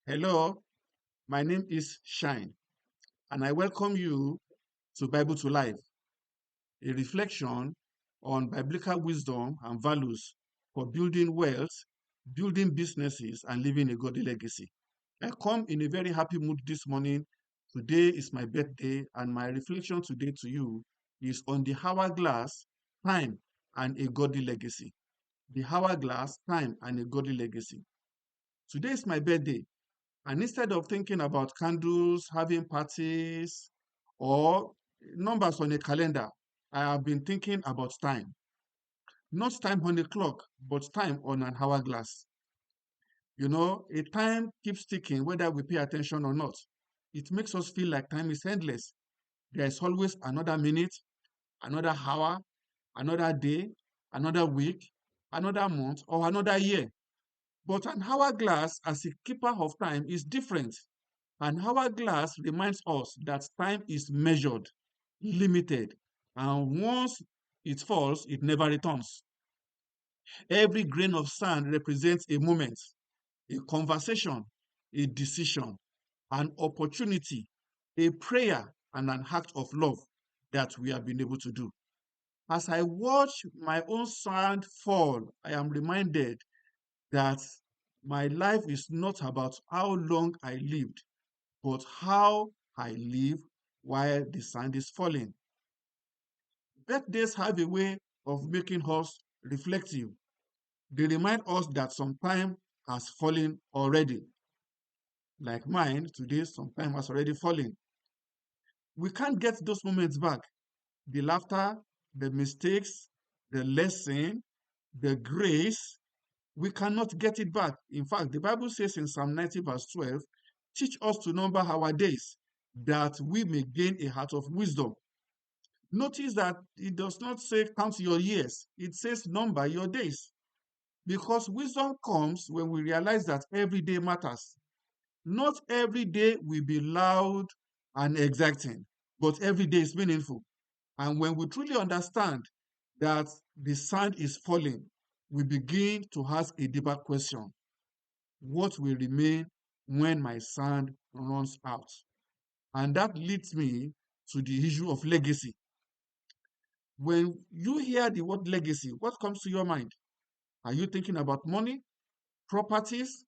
Hello, my name is Shine, and I welcome you to Bible to Life, a reflection on biblical wisdom and values for building wealth, building businesses, and living a godly legacy. I come in a very happy mood this morning. Today is my birthday, and my reflection today to you is on the hourglass, time, and a godly legacy. The hourglass, time, and a godly legacy. Today is my birthday. And instead of thinking about candles, having parties, or numbers on a calendar, I have been thinking about time. Not time on a clock, but time on an hourglass. A time keeps ticking whether we pay attention or not. It makes us feel like time is endless. There is always another minute, another hour, another day, another week, another month, or another year. But an hourglass, as a keeper of time, is different. An hourglass reminds us that time is measured, limited, and once it falls, it never returns. Every grain of sand represents a moment, a conversation, a decision, an opportunity, a prayer, and an act of love that we have been able to do. As I watch my own sand fall, I am reminded that my life is not about how long I lived, but how I live while the sand is falling. Birthdays have a way of making us reflective. They remind us that some time has fallen already. Like mine, today, some time has already fallen. We can't get those moments back. The laughter, the mistakes, the lesson, the grace, we cannot get it back. In fact, the Bible says in Psalm 90, verse 12, teach us to number our days, that we may gain a heart of wisdom. Notice that it does not say count your years, it says number your days. Because wisdom comes when we realize that every day matters. Not every day will be loud and exacting, but every day is meaningful. And when we truly understand that the sand is falling, we begin to ask a deeper question: what will remain when my sand runs out? And that leads me to the issue of legacy. When you hear the word legacy, what comes to your mind? Are you thinking about money, properties,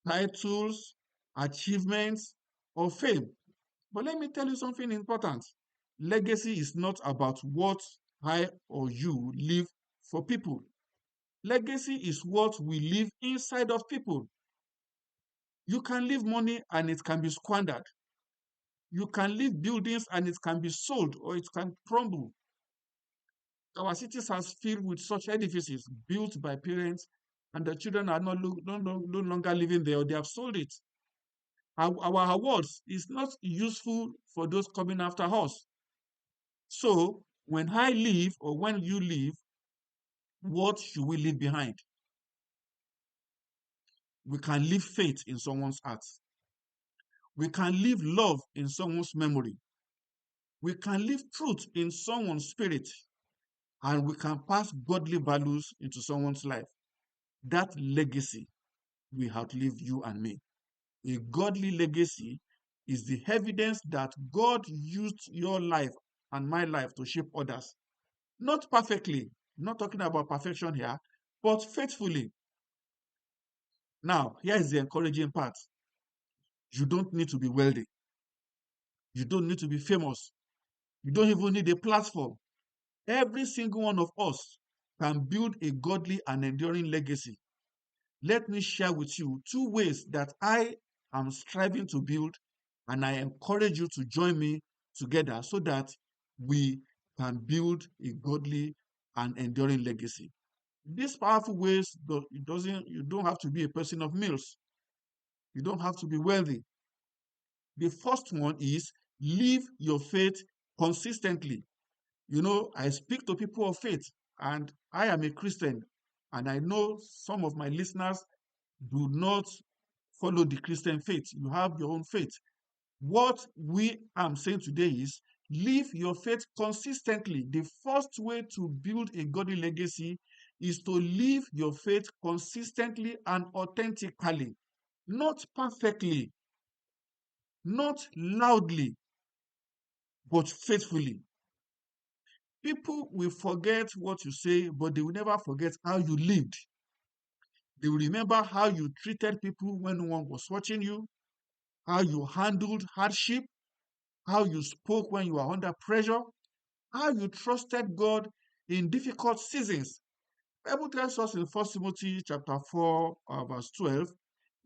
titles, achievements, or fame? But let me tell you something important. Legacy is not about what I or you leave for people. Legacy is what we leave inside of people. You can leave money and it can be squandered. You can leave buildings and it can be sold or it can crumble. Our cities are filled with such edifices built by parents, and the children are no longer living there, or they have sold it. Our awards is not useful for those coming after us. So, when I leave or when you leave, what should we leave behind? We can leave faith in someone's heart. We can leave love in someone's memory. We can leave truth in someone's spirit. And we can pass godly values into someone's life. That legacy will outlive you and me. A godly legacy is the evidence that God used your life and my life to shape others. Not perfectly, not talking about perfection here, but faithfully. Now, here is the encouraging part. You don't need to be wealthy. You don't need to be famous. You don't even need a platform. Every single one of us can build a godly and enduring legacy. Let me share with you two ways that I am striving to build, and I encourage you to join me together so that we can build a godly and enduring legacy. These powerful ways, you don't have to be a person of meals. You don't have to be wealthy. The first one is live your faith consistently. I speak to people of faith, and I am a Christian, and I know some of my listeners do not follow the Christian faith. You have your own faith. What we am saying today is live your faith consistently. The first way to build a godly legacy is to live your faith consistently and authentically. not perfectly, not loudly, but faithfully. People will forget what you say, but they will never forget how you lived. They will remember how you treated people when no one was watching you, how you handled hardship, how you spoke when you were under pressure, how you trusted God in difficult seasons. The Bible tells us in 1 Timothy chapter 4, verse 12,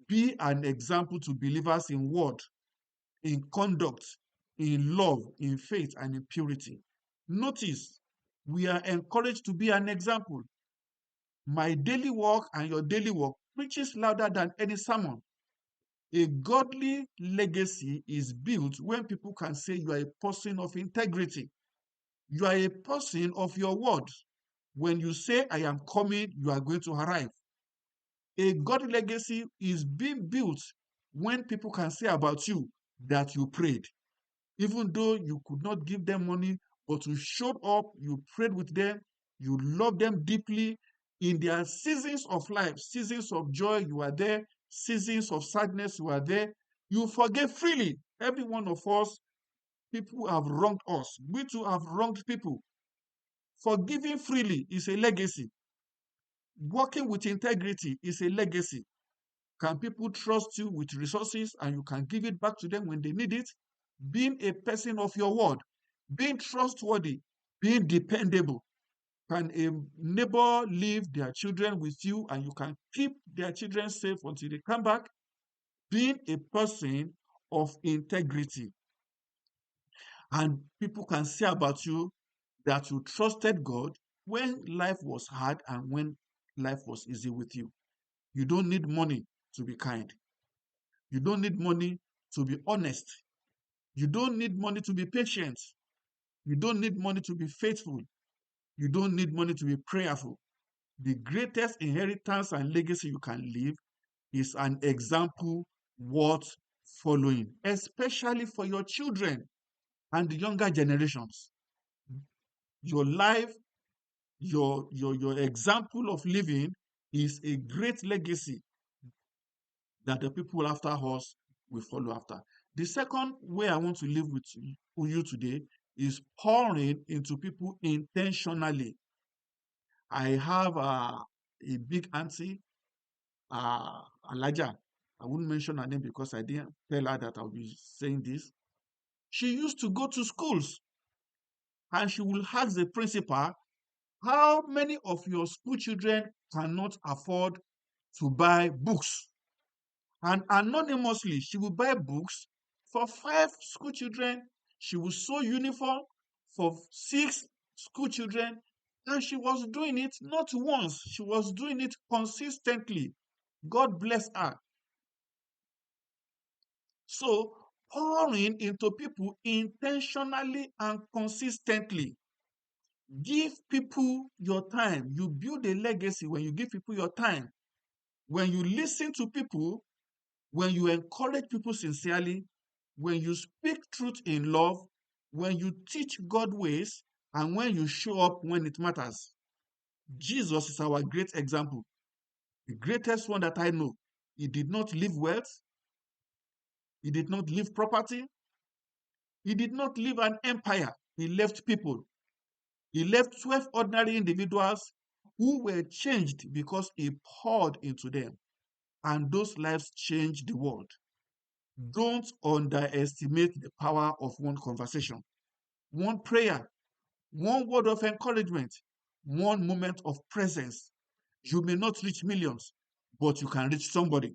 be an example to believers in word, in conduct, in love, in faith, and in purity. Notice, we are encouraged to be an example. My daily walk and your daily walk preaches louder than any sermon. A godly legacy is built when people can say you are a person of integrity. You are a person of your word. When you say, I am coming, you are going to arrive. A godly legacy is being built when people can say about you that you prayed. Even though you could not give them money, but you showed up, you prayed with them, you loved them deeply. In their seasons of life, seasons of joy, you are there. Seasons of sadness, you are there. You forgive freely. Every one of us, people have wronged us. We too have wronged people. Forgiving freely is a legacy. Working with integrity is a legacy. Can people trust you with resources and you can give it back to them when they need it? Being a person of your word, being trustworthy, being dependable. Can a neighbor leave their children with you and you can keep their children safe until they come back? Being a person of integrity. And people can say about you that you trusted God when life was hard and when life was easy with you. You don't need money to be kind. You don't need money to be honest. You don't need money to be patient. You don't need money to be faithful. You don't need money to be prayerful. The greatest inheritance and legacy you can leave is an example worth following, especially for your children and the younger generations. Your life, your example of living is a great legacy that the people after us will follow after. The second way I want to live with you today is pouring into people intentionally. I have a big auntie, Alaja. I wouldn't mention her name because I didn't tell her that I'll be saying this. She used to go to schools and she will ask the principal, how many of your school children cannot afford to buy books? And anonymously, she will buy books for 5 school children. She will sew uniform for 6 school children. And she was doing it not once, she was doing it consistently. God bless her. So, pouring into people intentionally and consistently. Give people your time. You build a legacy when you give people your time. When you listen to people, when you encourage people sincerely, when you speak truth in love, when you teach God ways, and when you show up when it matters. Jesus is our great example, the greatest one that I know. He did not leave wealth, he did not leave property, he did not leave an empire. He left people. He left 12 ordinary individuals who were changed because he poured into them, and those lives changed the world. Don't underestimate the power of one conversation, one prayer, one word of encouragement, one moment of presence. You may not reach millions, but you can reach somebody.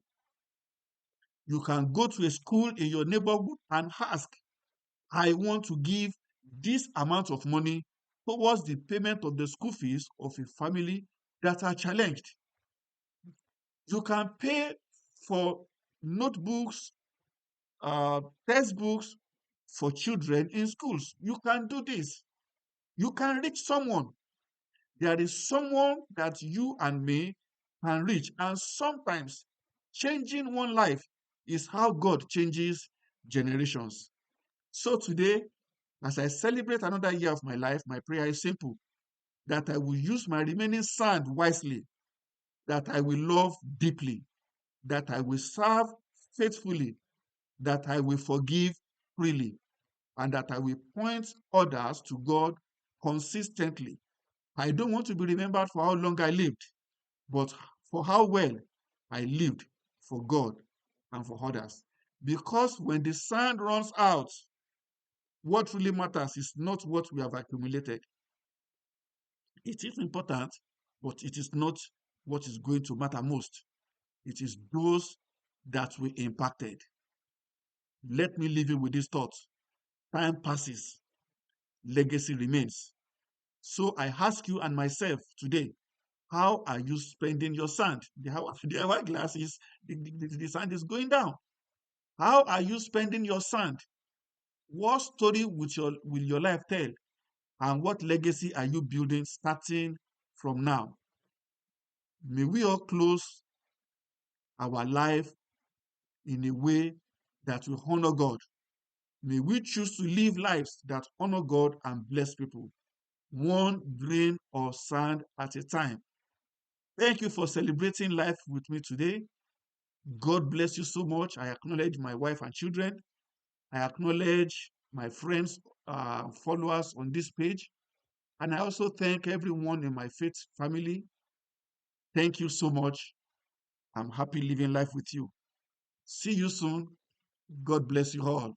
You can go to a school in your neighborhood and ask, I want to give this amount of money towards the payment of the school fees of a family that are challenged. You can pay for notebooks, textbooks for children in schools. You can do this. You can reach someone. There is someone that you and me can reach. And sometimes changing one life is how God changes generations. So today, as I celebrate another year of my life, my prayer is simple, that I will use my remaining sand wisely, that I will love deeply, that I will serve faithfully, that I will forgive freely, and that I will point others to God consistently. I don't want to be remembered for how long I lived, but for how well I lived for God and for others. Because when the sand runs out, what really matters is not what we have accumulated. It is important, but it is not what is going to matter most. It is those that we impacted. Let me leave you with this thought. Time passes, legacy remains. So I ask you and myself today, how are you spending your sand? The hourglass is, the sand is going down. How are you spending your sand? What story will your life tell? And what legacy are you building starting from now? May we all close our life in a way that will honor God. May we choose to live lives that honor God and bless people, one grain of sand at a time. Thank you for celebrating life with me today. God bless you so much. I acknowledge my wife and children. I acknowledge my friends, followers on this page. And I also thank everyone in my faith family. Thank you so much. I'm happy living life with you. See you soon. God bless you all.